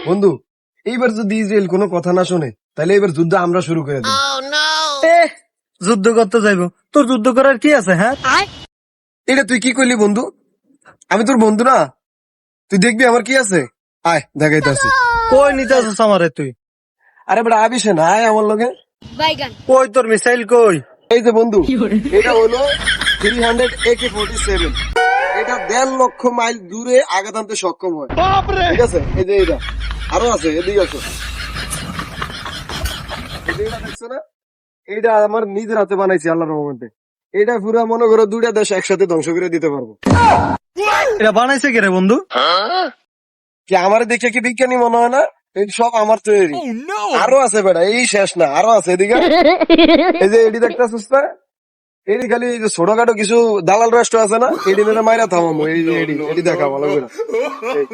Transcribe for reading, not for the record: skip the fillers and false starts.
বন্ধু, এইবার যদি ইসরায়েল কোনো কথা না শোনে তাহলে এবার যুদ্ধ আমরা শুরু করে দেব। এ যুদ্ধ করতে যাইবো? তোর যুদ্ধ করার কি আছে? হ্যাঁ, এটা তুই কি করলি বন্ধু? আমি তোর বন্ধু না? তুই দেখবি আমার কি আছে। আয় দেখাইতেছি। কই নিতে আসছিস আমারে তুই? আরে বেটা আবিসে না, আয় আমার লগে। বাইগান। কই তোর মিসাইল কই? এই যে বন্ধু, এটা হলো 300 AK-47। এটা 1.5 লক্ষ মাইল দূরে আঘাত আনতে সক্ষম হয়। ঠিক আছে, এই যে এটা আরো আছে, এদিকে আছে। এই যে এটা দেখছো না, এইটা আমার নিজের হাতে বানাইছি আল্লাহর রহমতে। এটা পুরা মনে করো দুইটা দেশ একসাথে ধ্বংস করে দিতে পারবো। এটা বানাইছে কে রে বন্ধু? কি আমার দেখে কি বিজ্ঞানী মনে হয় না? এই সব আমার তৈরি। আরো আছে বেটা, এই শেষ না, আরো আছে এদিকে। এই যে এটি দেখতেছিস না, এটি খালি এই যে ছোটখাটো কিছু দালাল রাষ্ট্র আছে না, এটি মেরে মাইরা থামামো। এই যে এটি দেখা ভালো করে। এই।